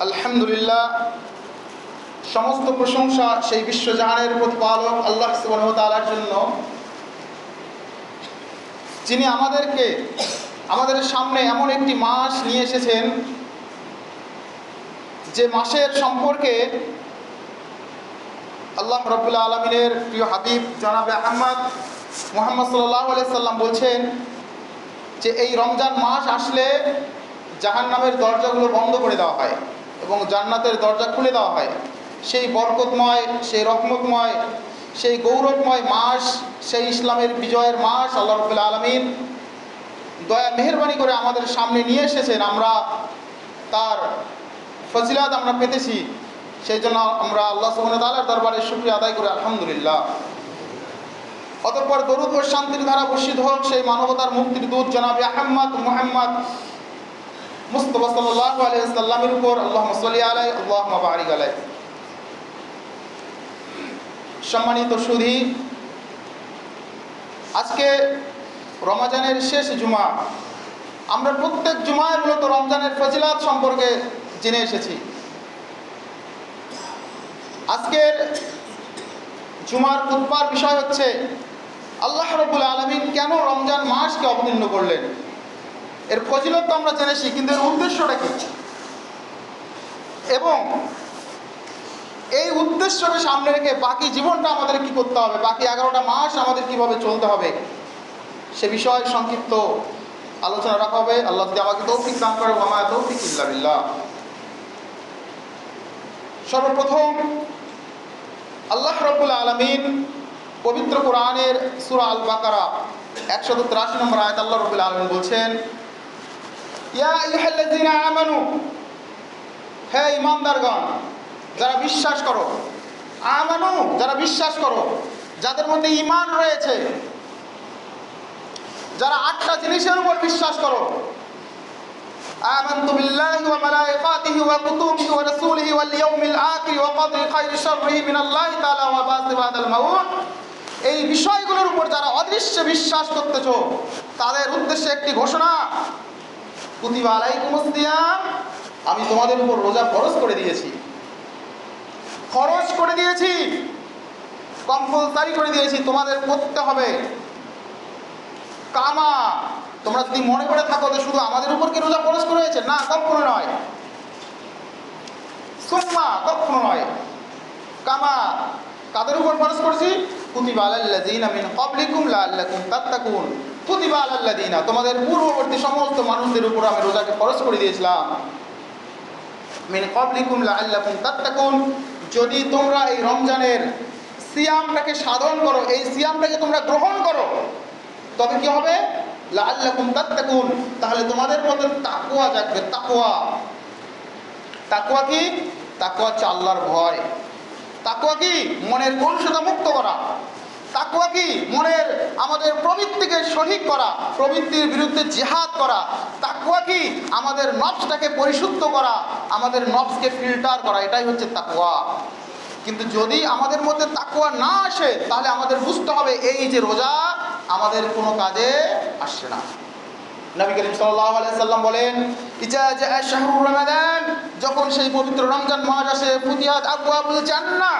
আলহামদুলিল্লাহ, সমস্ত প্রশংসা সেই বিশ্বজাহানের প্রতিপালক আল্লাহ সুবহানাহু ওয়া তাআলার জন্য, যিনি আমাদের সামনে এমন একটি মাস নিয়ে এসেছেন যে মাসের সম্পর্কে আল্লাহ রাব্বুল আলামিনের প্রিয় হাবিব জনাবে মুহাম্মদ সাল্লাল্লাহু আলাইহি সাল্লাম বলছেন যে এই রমজান মাস আসলে জাহান্নামের দরজাগুলো বন্ধ করে দেওয়া হয় এবং জান্নাতের দরজা খুলে দেওয়া হয়। সেই বরকতময়, সেই রহমতময়, সেই গৌরবময় মাস, সেই ইসলামের বিজয়ের মাস আল্লাহ রাব্বুল আলামিন দয়া মেহেরবানি করে আমাদের সামনে নিয়ে এসেছেন। আমরা তার ফজিলত আমরা পেতেছি, সেই জন্য আমরা আল্লাহ সুবহানাহু ওয়া তাআলার দরবারে শুকরিয়া আদায় করি আলহামদুলিল্লাহ। অতঃপর দরুদ ও শান্তির ধারা বর্ষিত হোক সেই মানবতার মুক্তির দূত জনাবে মুহাম্মদ মুস্তাফা সাল্লাল্লাহু আলাইহি ওয়াসাল্লামের উপর আল্লাহুম্মা সাল্লি আলাইহি আল্লাহুম্মা বারিক আলাইহি। সম্মানিত সুধী, আজকে রমজানের শেষ জুমা। আমরা প্রত্যেক জুমায় মূলত রমজানের ফজিলত সম্পর্কে জেনে এসেছি। আজকের জুমার খুতবার বিষয় হচ্ছে আল্লাহ রাব্বুল আলামিন কেন রমজান মাসকে অবতীর্ণ করলেন। এর ফজিলত তো আমরা জেনেছি, কিন্তু এর উদ্দেশ্যটা কি, এবং এই উদ্দেশ্যকে সামনে রেখে বাকি জীবনটা আমাদের কি করতে হবে, বাকি 11টা মাস আমাদের কিভাবে চলতে হবে, সে বিষয়ে সংক্ষিপ্ত আলোচনা রাখা হবে। আল্লাহ যদি আমাকে তৌফিক দান করে, ওয়া মা তৌফিক ইল্লা বিল্লাহ। সর্বপ্রথম আল্লাহ রাব্বুল আলামিন পবিত্র কোরআনের সূরা আল বাকারা 183 নম্বর আয়াত আল্লাহ রাব্বুল আলামিন বলছেন, ইয়া আইয়ুহাল্লাযীনা আমানু, হে ঈমানদারগণ, যারা বিশ্বাস করো, আমানু যারা বিশ্বাস করো, যাদের মধ্যে ঈমান রয়েছে, যারা 8টা জিনিসের উপর বিশ্বাস করো, আমানতু বিল্লাহি ওয়া মালাইকাতিহি ওয়া কুতুবিহি ওয়া রাসূলিহি ওয়াল ইয়াউমিল আখির ওয়া কদরি খাইরি শাররিহি মিনাল্লাহি তাআলা ওয়া বাসি বাদাল মাউত, এই বিষয়গুলোর উপর যারা অদৃশ্যে বিশ্বাস করতেছো তাদের উদ্দেশ্যে একটি ঘোষণা, কুতিবা আলাইকুমুস সিয়াম, আমি তোমাদের উপর রোজা ফরজ করে দিয়েছি, কম্পালসারি করে দিয়েছি, তোমাদের করতে হবে। কামা, তোমরা যদি মনে করে থাকো যে শুধু আমাদের উপর কি রোজা ফরজ করে হয়েছে, না, কখনো নয়। সুম্মা, কখনো নয়। কামা, কাদের উপর ফরজ করেছি? কুতিবা আলাল্লাযীনা মিন ক্বাবলিকুম লাআল্লাকুম তাত্তাকুন, কুতিবা আলাল্লাযীনা, তোমাদের পূর্ববর্তী সমস্ত মানুষদের উপর আমি রোজাকে ফরজ করে দিয়েছিলাম। মিন ক্বাবলিকুম লাআল্লাকুম তাত্তাকুন, যদি তোমরা এই রমজানের সিয়ামটাকে সাধন করো, এই সিয়ামটাকে তোমরা গ্রহণ করো, তবে কি হবে? লাআল্লাকুম তাত্তাকুন, তাহলে তোমাদের মধ্যে তাকওয়া জাগবে। তাকওয়া কি? তাকওয়া হচ্ছে আল্লাহর ভয়। তাকওয়া কি? মনের কলুষতা মুক্ত করা। তাকওয়া কি? মনের আমাদের প্রবৃত্তিকে শহীদ করা, প্রবৃত্তির বিরুদ্ধে জিহাদ করা। তাকওয়া কি? আমাদের নফসটাকে পরিশুদ্ধ করা, আমাদের নফসকে ফিল্টার করা, এটাই হচ্ছে তাকওয়া। কিন্তু যদি আমাদের মধ্যে তাকওয়া না আসে, তাহলে আমাদের বুঝতে হবে এই যে রোজা আমাদের কোনো কাজে আসছে না। নবী করিম সাল্লাল্লাহু আলাইহি সাল্লাম বলেন, ইজা জাআ শাহরুর রমাদান, যখন সেই পবিত্র রমজান মাস আসে, ফুতিহাত আবওয়াবুল জান্নাহ,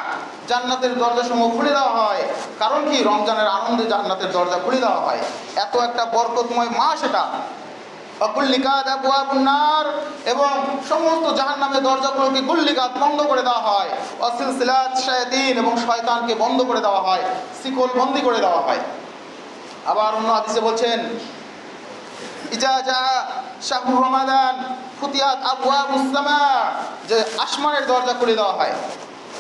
জান্নাতের দরজাসমূহ খুলে দেওয়া হয়। কারণ কি? রমজানের আনন্দে জান্নাতের দরজা খুলে দেওয়া হয়। এত একটা বরকতময় মাস এটা। অকুল্লিকাত আবওয়াবুন নার, এবং সমস্ত জাহান্নামের দরজাগুলোকে গুল্লিকাত, বন্ধ করে দেওয়া হয়। অসিলসিলাত শায়াতিন, এবং শয়তানকে বন্ধ করে দেওয়া হয়, শিকল বন্দি করে দেওয়া হয়। আবার অন্য হাদিসে বলছেন, ইজা জাআ শাহরুর রমাদান ফুতিহাত আবওয়াবুস সামা, যে আসমানের দরজা খুলে দেওয়া হয়।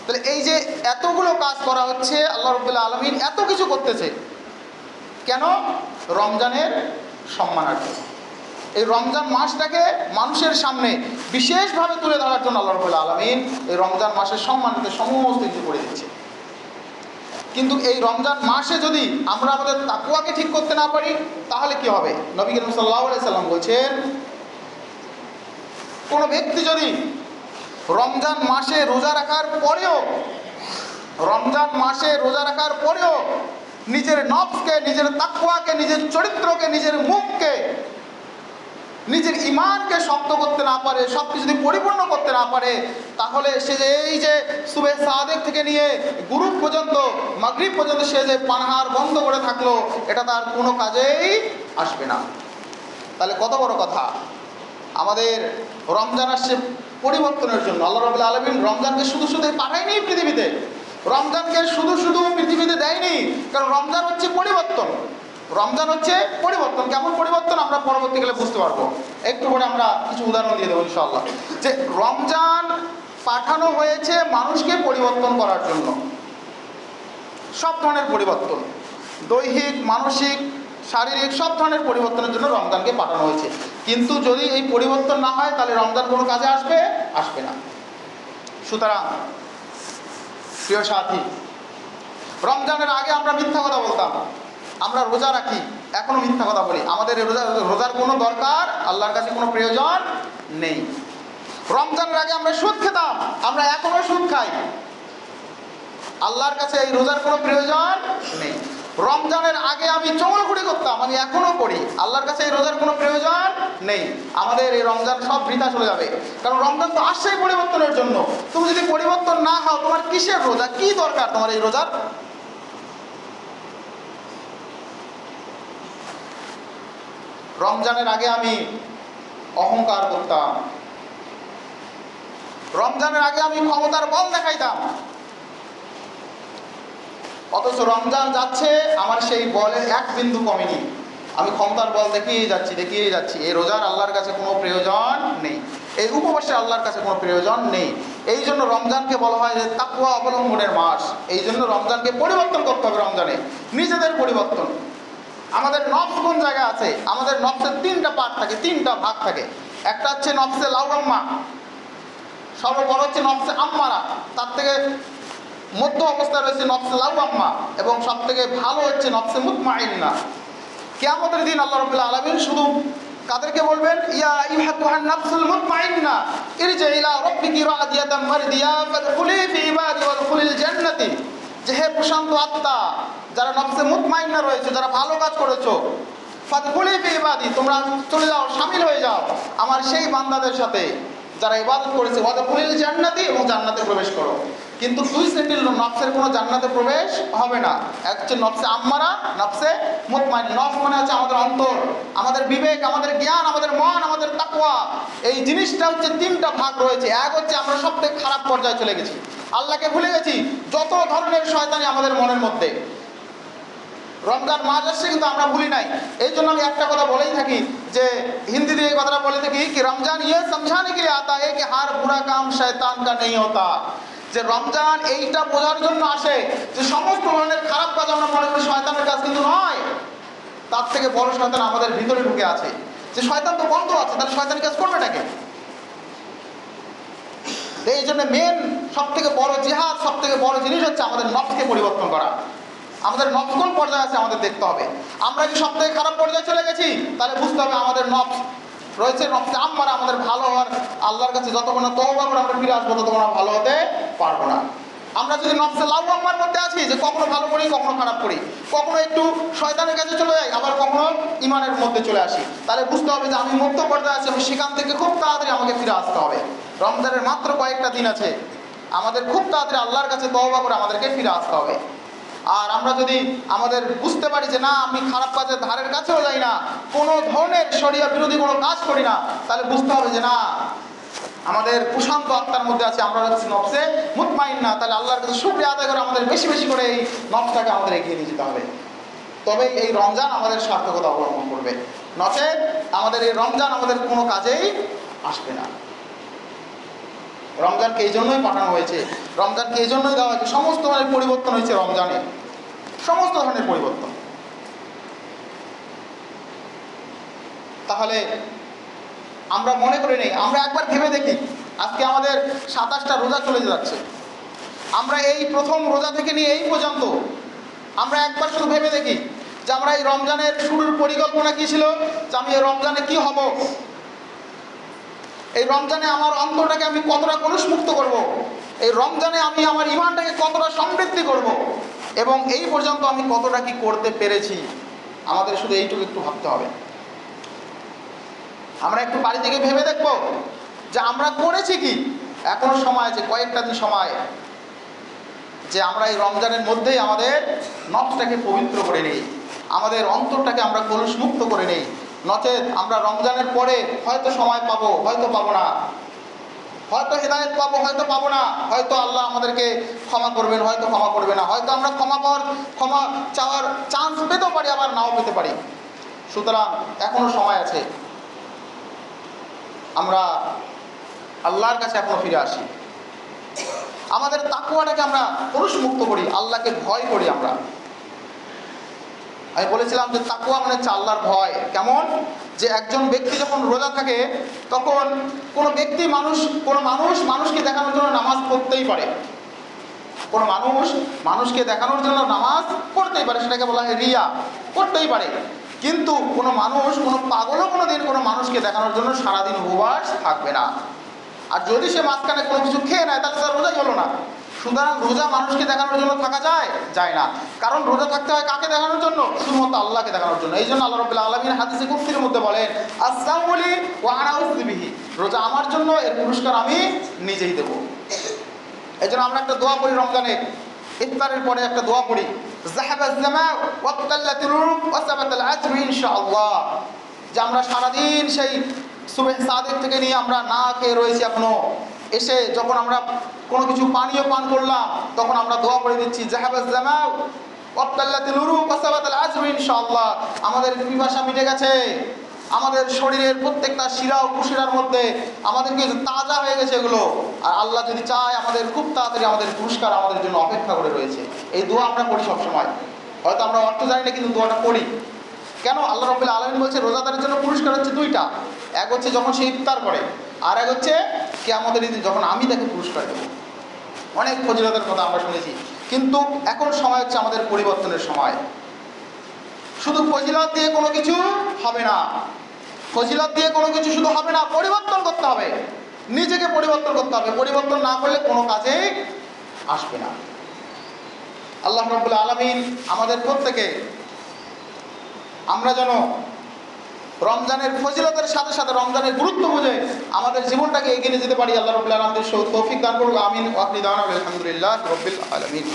তাহলে এই যে এতগুলো কাজ করা হচ্ছে, আল্লাহ রাব্বুল আলামিন এত কিছু করতেছে কেন? রমজানের সম্মানার্থে। এই রমজান মাসটাকে মানুষের সামনে বিশেষভাবে তুলে ধরার জন্য আল্লাহ রাব্বুল আলামিন এই রমজান মাসের সম্মানিত সমস্ত কিছু করে দিচ্ছে। কিন্তু এই রমজান মাসে যদি আমরা আমাদের তাকওয়াকে ঠিক করতে না পারি, তাহলে কি হবে? নবী করিম সাল্লাল্লাহু আলাইহি সাল্লাম বলছেন, কোনো ব্যক্তি যদি রমজান মাসে রোজা রাখার পরেও নিজের নফসকে, নিজের তাকওয়াকে, নিজের চরিত্রকে, নিজের মুখকে নিজের ঈমানকে শক্ত করতে না পারে, সব কিছু যদি পরিপূর্ণ করতে না পারে, তাহলে সে যে এই যে সুবে সাদেক থেকে নিয়ে গুরুব পর্যন্ত, মাগরিব পর্যন্ত সে যে পানাহার বন্ধ করে থাকলো, এটা তার কোনো কাজেই আসবে না। তাহলে কত বড় কথা! আমাদের রমজান আসছে পরিবর্তনের জন্য। আল্লাহ রাব্বুল আলামিন রমজানকে শুধু শুধু পাঠায়নি পৃথিবীতে, রমজানকে শুধু শুধু পৃথিবীতে দেয়নি, কারণ রমজান হচ্ছে পরিবর্তন। রমজান হচ্ছে পরিবর্তন। কেমন পরিবর্তন আমরা পরবর্তীকালে বুঝতে পারবো, একটু পরে আমরা কিছু উদাহরণ দিয়ে দেবো ইনশাআল্লাহ। যে রমজান পাঠানো হয়েছে মানুষকে পরিবর্তন করার জন্য, সব ধরনের পরিবর্তন, দৈহিক, মানসিক, শারীরিক, সব ধরনের পরিবর্তনের জন্য রমজানকে পাঠানো হয়েছে। কিন্তু যদি এই পরিবর্তন না হয়, তাহলে রমজান কোনো কাজে আসবে না। সুতরাং প্রিয় সাথী, রমজানের আগে আমরা মিথ্যা কথা বলতাম, আমরা রোজা রাখি, এখনো মিথ্যা কথা বলি। আমাদের রোজার কোনো দরকার, আল্লাহর কাছে কোনো প্রয়োজন নেই। রমজানের আগে আমরা সুদ খেতাম, আমরা এখনো সুদ খাই, আল্লাহর কাছে এই রোজার কোনো প্রয়োজন নেই। রমজানের আগে আমি চগলখুড়ি করতাম, আমি এখনো করি, আল্লাহর কাছে এই রোজার কোনো প্রয়োজন নেই। আমাদের এই রমজান সব বৃথা চলে যাবে, কারণ রমজান তো আসছেই পরিবর্তনের জন্য। তুমি যদি পরিবর্তন না হও, তোমার কিসের রোজা, কি দরকার তোমার এই রোজার? রমজানের আগে আমি অহংকার করতাম, রমজানের আগে আমি ক্ষমতার বল দেখাইতাম, অথচ রমজান যাচ্ছে, আমার সেই বলের এক বিন্দু কমেনি, আমি ক্ষমতার বল দেখিয়ে যাচ্ছি। এই রোজার আল্লাহর কাছে কোনো প্রয়োজন নেই, এই উপবাসের আল্লাহর কাছে কোনো প্রয়োজন নেই। এই জন্য রমজানকে বলা হয় যে তাকওয়া অবলম্বনের মাস। এই জন্য রমজানকে পরিবর্তন করতে হবে। রমজানে নিজেদের পরিবর্তন। আমাদের নফস কোন জায়গায় আছে? আমাদের নফসের তিনটা পার্ট থাকে, তিনটা ভাগ থাকে। একটা হচ্ছে নফসে লাওয়াম্মা, সর্ববড় হচ্ছে নফসে আম্মারা, তার থেকে মধ্য অবস্থায় রয়েছে নফসে লাওয়াম্মা, এবং সব থেকে ভালো হচ্ছে নফসে মুতমাইন্না। কিয়ামতের দিন আল্লাহ রাব্বুল আলামিন শুধু কাদেরকে বলবেন? ইয়া আইয়ুহান নাফসুল মুতমাইন্না ইরজি ইলা রাব্বিকি রাদিয়াতাম মারদিয়া ফাদখুলি ফি ইবাদি ওয়াদখুলিল জান্নাতি। যে হে প্রশান্ত আত্মা, যারা নফসে মুতমাইন্না রয়েছে, যারা ভালো কাজ করেছো, ফাদখুলি ফি ইবাদি, তোমরা চলে যাও, শামিল হয়ে যাও আমার সেই বান্দাদের সাথে যারা ইবাদত করেছে, ওয়াদখুলিল জান্নাতি, এবং জান্নাতে প্রবেশ করো। কিন্তু দুই শ্রেণীর নফসের কোনো জান্নাতে প্রবেশ হবে না। এক হচ্ছে নফসে আম্মারা, নফসে মুতমাইন। নফস মানে হচ্ছে আমাদের অন্তর, আমাদের বিবেক, আমাদের জ্ঞান, আমাদের মন, আমাদের তাকওয়া। এই জিনিসটা হচ্ছে তিনটা ভাগ রয়েছে। এক হচ্ছে আমরা সব থেকে খারাপ পর্যায়ে চলে গেছি, আল্লাহকে ভুলে গেছি, যত ধরনের শয়তানি আমাদের মনের মধ্যে। রমজান মাস আসছে কিন্তু আমরা ভুলি নাই। এই জন্য আমি একটা কথা বলেই থাকি, যে হিন্দি দিয়ে এই কথাটা বলে থাকি কি রমজান ইয়ে সমঝানে কে লিয়ে আতা হ্যায় কি হার বুরা কাম শয়তান কা নেই হোতা। যে রমজান এইটা বোঝার জন্য আসে যে সমস্ত ধরনের খারাপ কাজ আমরা মনে করি শয়তানের কাজ, কিন্তু নয়। তার থেকে বড় শয়তান আমাদের ভিতরে ঢুকে আছে। যে শয়তান তো বন্ধ আছে, তাহলে শয়তানি কাজ করবেটাকে? এই জন্য মেন সব থেকে বড় জিহাদ, সব থেকে বড় জিনিস হচ্ছে আমাদের নফসকে পরিবর্তন করা। আমাদের নফস কোন পর্যায়ে আছে আমাদের দেখতে হবে। আমরা কি সব থেকে খারাপ পর্যায়ে চলে গেছি, তাহলে বুঝতে হবে আমাদের নফস রয়েছে নফসে আম্মারা। আমাদের ভালো হওয়ার, আল্লাহর কাছে যতক্ষণ না তওবা করে আমরা ফিরে আসবো, ততক্ষণ আমরা ভালো হতে পারবো না। আমরা যদি নফসে লাওয়াম্মার মধ্যে আছি, যে কখনো ভালো করি, কখনো খারাপ করি, কখনো একটু শয়তানের কাছে চলে যাই, আবার কখনো ইমানের মধ্যে চলে আসি, তাহলে বুঝতে হবে যে আমি মুক্ত পর্যায়ে আছি, আমি সেখান থেকে খুব তাড়াতাড়ি আমাকে ফিরে আসতে হবে। রমজানের মাত্র কয়েকটা দিন আছে, আমাদের খুব তাড়াতাড়ি আল্লাহর কাছে তওবা করে আমাদেরকে ফিরে আসতে হবে। আর আমরা যদি আমাদের বুঝতে পারি যে না, আমি খারাপ কাজের ধারের কাছেও যাই না, কোনো ধরনের শরিয়া বিরোধী কোনো কাজ করি না, তাহলে বুঝতে হবে যে না, আমাদের প্রশান্ত আত্মার মধ্যে আছে, আমরা হচ্ছে নফসে মুতমাইন্না। তাহলে আল্লাহর কাছে শুকরিয়া আদায় করে আমাদের বেশি বেশি করে এই নফসটাকে আমাদের এগিয়ে নিয়ে যেতে হবে। তবেই এই রমজান আমাদের সার্থকতা অবলম্বন করবে, নচেত আমাদের এই রমজান আমাদের কোনো কাজেই আসবে না। রমজানকে এই জন্যই পাঠানো হয়েছে, রমজানকে এই জন্যই দেওয়া হয়েছে। সমস্ত ধরনের পরিবর্তন হয়েছে রমজানে, সমস্ত ধরনের পরিবর্তন। তাহলে আমরা মনে করি নেই, আমরা একবার ভেবে দেখি, আজকে আমাদের 27টা রোজা চলে যাচ্ছে। আমরা এই প্রথম রোজা থেকে নিয়ে এই পর্যন্ত আমরা একবার শুধু ভেবে দেখি যে আমরা এই রমজানের শুরুর পরিকল্পনা কী ছিল, যে আমি এই রমজানে কি হব, এই রমজানে আমার অন্তরটাকে আমি কতটা কলুষমুক্ত করব, এই রমজানে আমি আমার ঈমানটাকে কতটা সমৃদ্ধি করব, এবং এই পর্যন্ত আমি কতটা কি করতে পেরেছি। আমাদের শুধু এইটুকু একটু ভাবতে হবে। আমরা একটু বাড়ি থেকে ভেবে দেখবো যে আমরা করেছি কি। এখনো সময় আছে, কয়েকটা দিন সময়, যে আমরা এই রমজানের মধ্যেই আমাদের নফসটাকে পবিত্র করে নেই, আমাদের অন্তরটাকে আমরা কলুষমুক্ত করে নেই। নচেত আমরা রমজানের পরে হয়তো সময় পাবো, হয়তো পাবো না, হয়তো হেদায়েত পাবো, হয়তো পাবো না, হয়তো আল্লাহ আমাদেরকে ক্ষমা করবেন, হয়তো ক্ষমা করবে না, হয়তো আমরা ক্ষমা চাওয়ার চান্স পেতেও পারি, আবার নাও পেতে পারি। সুতরাং এখনো সময় আছে, আমরা আল্লাহর কাছে এখনো ফিরে আসি, আমাদের তাকওয়াটাকে আমরা পুরুষমুক্ত করি, আল্লাহকে ভয় করি। আমি বলেছিলাম যে তাকওয়া মানে হচ্ছে আল্লাহর ভয়। কেমন? যে একজন ব্যক্তি যখন রোজা থাকে তখন কোনো মানুষকে দেখানোর জন্য নামাজ পড়তেই পারে, কোনো মানুষকে দেখানোর জন্য নামাজ পড়তেই পারে, সেটাকে বলা হয় রিয়া, করতেই পারে। কিন্তু কোনো পাগলও কোনো দিন কোনো মানুষকে দেখানোর জন্য সারাদিন উপবাস থাকবে না। আর যদি সে মাঝখানে কোনো কিছু খেয়ে নেয় তাহলে তার রোজাই হলো না। সুতরাং রোজা মানুষকে দেখানোর জন্য থাকা যায় না। কারণ রোজা থাকতে হয় কাকে দেখানোর জন্য? শুধুমাত্র আল্লাহকে দেখানোর জন্য। এই জন্য আল্লাহ রাব্বুল আলামিন হাদিসে কুদসির মধ্যে বলেন, আসসামু লি ওয়া আনা উজজি বিহি, রোজা আমার জন্য, এর পুরস্কার আমি নিজেই দেব। এই জন্য আমরা একটা দোয়া পড়ি রমজানে, ইফতারের পরে একটা দোয়া পড়ি, যাহাবাজ জামা ওয়া তাল্লাতিল রুহ ওয়া সাবাতাল আজরু ইনশাআল্লাহ, যে আমরা সারাদিন সেই সুবহ সাদিক থেকে নিয়ে আমরা না খেয়ে রয়েছি, এখনো এসে যখন আমরা কোনো কিছু পানীয় পান করলাম তখন আমরা দোয়া পড়ে দিচ্ছি, যাহাবাজ জামা ওয়া তাল্লাতিল রুহ ওয়া সাবাতাল আজরু ইনশাআল্লাহ, আমাদের পিপাসা মিটে গেছে, আমাদের শরীরের প্রত্যেকটা শিরা ও কুশিরার মধ্যে আমাদেরকে তাজা হয়ে গেছে এগুলো। আর আল্লাহ যদি চায় আমাদের খুব তাড়াতাড়ি আমাদের পুরস্কার আমাদের জন্য অপেক্ষা করে রয়েছে। এই দোয়া আমরা করি সবসময়, হয়তো আমরা অর্থ জানি না কিন্তু দোয়াটা করি। কেন? আল্লাহ রাব্বুল আলামিন বলছে রোজাদারের জন্য পুরস্কার হচ্ছে দুইটা, এক হচ্ছে যখন সে ইফতার করে, আর এক হচ্ছে কিয়ামতের দিন যখন আমি তাকে পুরস্কার দেব। অনেক ফজিলতের কথা আমরা শুনেছি, কিন্তু এখন সময় হচ্ছে আমাদের পরিবর্তনের সময়। শুধু ফজিলত দিয়ে কোনো কিছু হবে না, ফজিলত দিয়ে কোনো কিছু শুধু হবে না, পরিবর্তন করতে হবে, নিজেকে পরিবর্তন করতে হবে। পরিবর্তন না করলে কোনো কাজে আসবে না। আল্লাহ রাব্বুল আলামিন আমাদের প্রত্যেকে, আমরা যেন রমজানের ফজিলতের সাথে সাথে রমজানের গুরুত্ব বুঝে আমাদের জীবনটাকে এগিয়ে নিয়ে যেতে পারি। আল্লাহ রাব্বুল আলামিন আমাদের তৌফিক দান করুন। আমিন। ওয়া আখিরু দাওয়ানা আলহামদুলিল্লাহি রাব্বিল আলামিন।